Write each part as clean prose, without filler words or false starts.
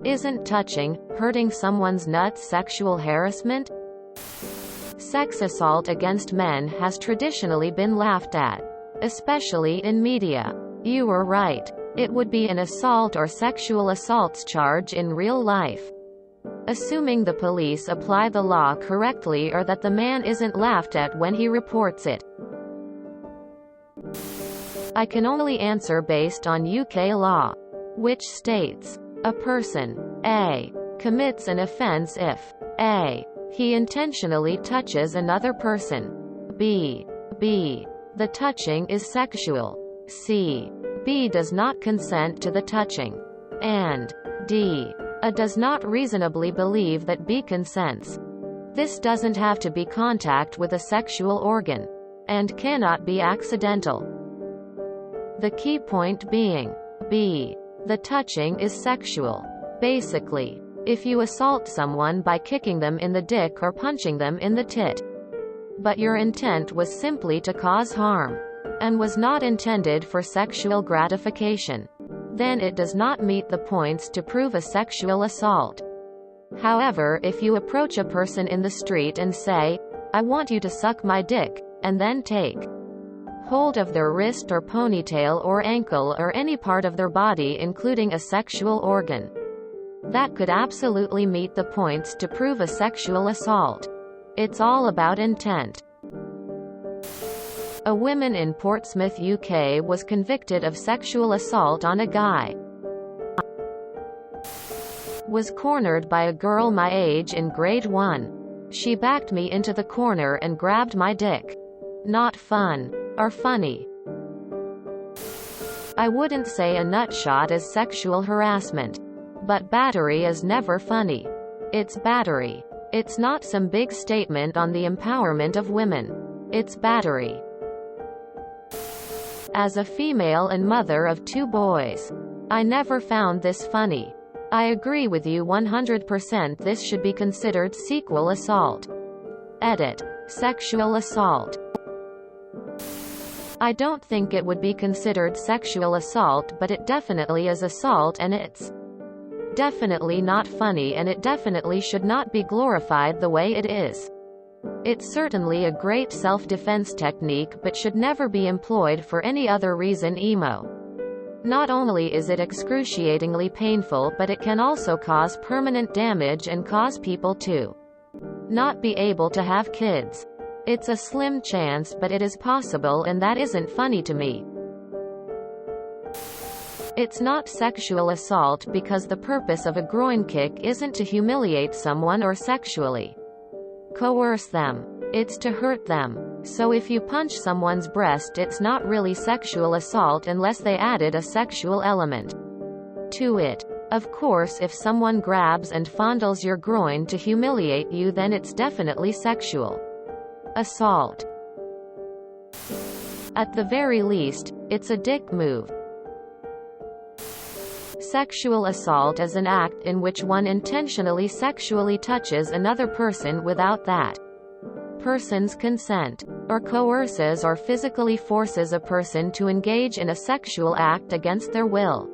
Isn't touching, hurting someone's nuts sexual harassment? Sex assault against men has traditionally been laughed at, especially in media. You were right. It would be an assault or sexual assaults charge in real life. Assuming the police apply the law correctly or that the man isn't laughed at when he reports it. I can only answer based on UK law, which states, a person, A, commits an offence if, A, he intentionally touches another person, B, the touching is sexual, C, B does not consent to the touching, and D, A does not reasonably believe that B consents. This doesn't have to be contact with a sexual organ, and cannot be accidental. The key point being, B, the touching is sexual. Basically, if you assault someone by kicking them in the dick or punching them in the tit, but your intent was simply to cause harm, and was not intended for sexual gratification, then it does not meet the points to prove a sexual assault. However, if you approach a person in the street and say, "I want you to suck my dick," and then take hold of their wrist or ponytail or ankle or any part of their body including a sexual organ, that could absolutely meet the points to prove a sexual assault. It's all about intent. A woman in Portsmouth, UK was convicted of sexual assault on a guy. Was cornered by a girl my age in grade 1. She backed me into the corner and grabbed my dick. Not fun. Or funny. I wouldn't say a nutshot is sexual harassment. But battery is never funny. It's battery. It's not some big statement on the empowerment of women. It's battery. As a female and mother of 2 boys, I never found this funny. I agree with you 100%. This should be considered sexual assault. Edit. Sexual assault. I don't think it would be considered sexual assault, but it definitely is assault, and it's definitely not funny, and it definitely should not be glorified the way it is. It's certainly a great self-defense technique but should never be employed for any other reason. Not only is it excruciatingly painful, but it can also cause permanent damage and cause people to not be able to have kids. It's a slim chance, but it is possible, and that isn't funny to me. It's not sexual assault because the purpose of a groin kick isn't to humiliate someone or sexually coerce them. It's to hurt them. So if you punch someone's breast, it's not really sexual assault unless they added a sexual element to it. Of course, if someone grabs and fondles your groin to humiliate you, then it's definitely sexual assault. At the very least, it's a dick move. Sexual assault is an act in which one intentionally sexually touches another person without that person's consent, or coerces or physically forces a person to engage in a sexual act against their will.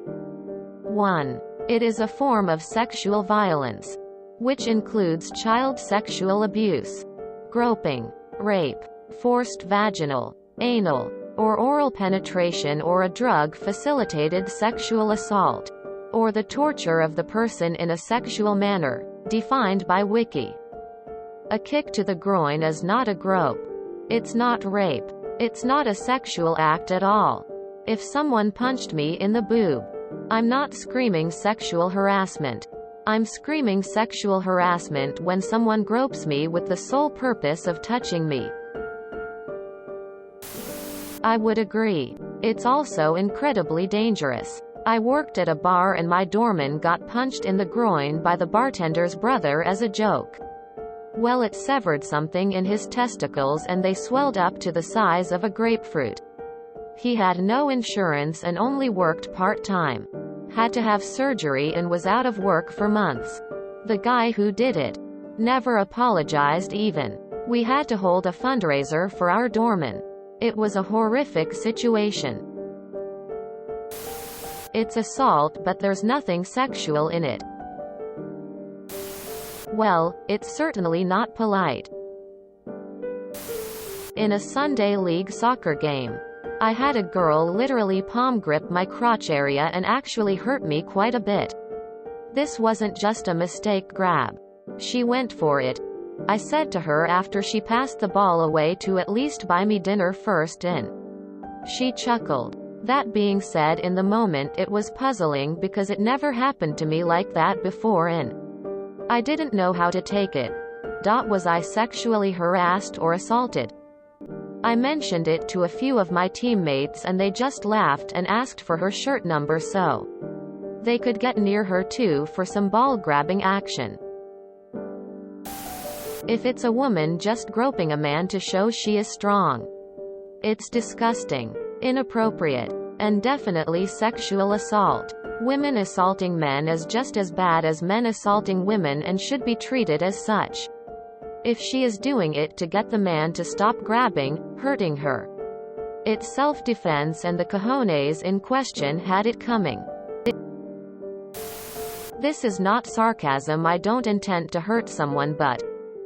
1. It is a form of sexual violence, which includes child sexual abuse, groping, rape, forced vaginal, anal, or oral penetration, or a drug-facilitated sexual assault, or the torture of the person in a sexual manner, defined by Wiki. A kick to the groin is not a grope. It's not rape. It's not a sexual act at all. If someone punched me in the boob, I'm not screaming sexual harassment. I'm screaming sexual harassment when someone gropes me with the sole purpose of touching me. I would agree. It's also incredibly dangerous. I worked at a bar and my doorman got punched in the groin by the bartender's brother as a joke. Well, it severed something in his testicles and they swelled up to the size of a grapefruit. He had no insurance and only worked part-time. Had to have surgery and was out of work for months. The guy who did it never apologized even. We had to hold a fundraiser for our doorman. It was a horrific situation. It's assault, but there's nothing sexual in it. Well, it's certainly not polite. In a Sunday league soccer game, I had a girl literally palm grip my crotch area and actually hurt me quite a bit. This wasn't just a mistake grab. She went for it. I said to her after she passed the ball away to at least buy me dinner first in. She chuckled. That being said, in the moment it was puzzling because it never happened to me like that before and I didn't know how to take it. Was I sexually harassed or assaulted? I mentioned it to a few of my teammates and they just laughed and asked for her shirt number so they could get near her too for some ball grabbing action. If it's a woman just groping a man to show she is strong, it's disgusting, inappropriate, and definitely sexual assault. Women assaulting men is just as bad as men assaulting women and should be treated as such. If she is doing it to get the man to stop grabbing, hurting her, it's self-defense and the cojones in question had it coming. This is not sarcasm. I don't intend to hurt someone, but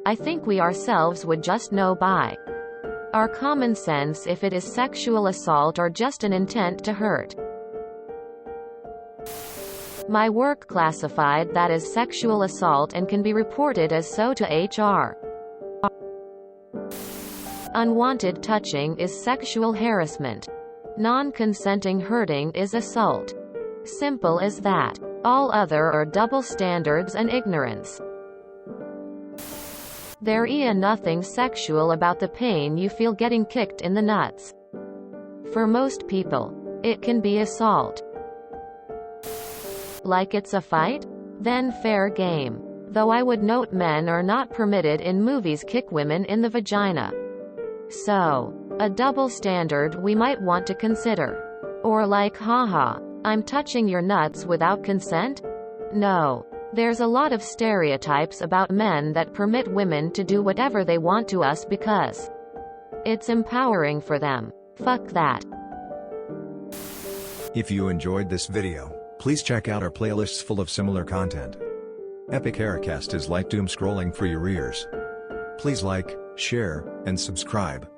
I think we ourselves would just know by our common sense if it is sexual assault or just an intent to hurt. My work classified that as sexual assault and can be reported as so to HR. Unwanted touching is sexual harassment. Non-consenting hurting is assault. Simple as that. All other are double standards and ignorance. There is nothing sexual about the pain you feel getting kicked in the nuts. For most people, it can be assault. Like it's a fight? Then fair game. Though I would note men are not permitted in movies kick women in the vagina. So, a double standard we might want to consider. Or like, haha, I'm touching your nuts without consent? No. There's a lot of stereotypes about men that permit women to do whatever they want to us because it's empowering for them. Fuck that. If you enjoyed this video, please check out our playlists full of similar content. Epic Haircast is like doom scrolling for your ears. Please like, share, and subscribe.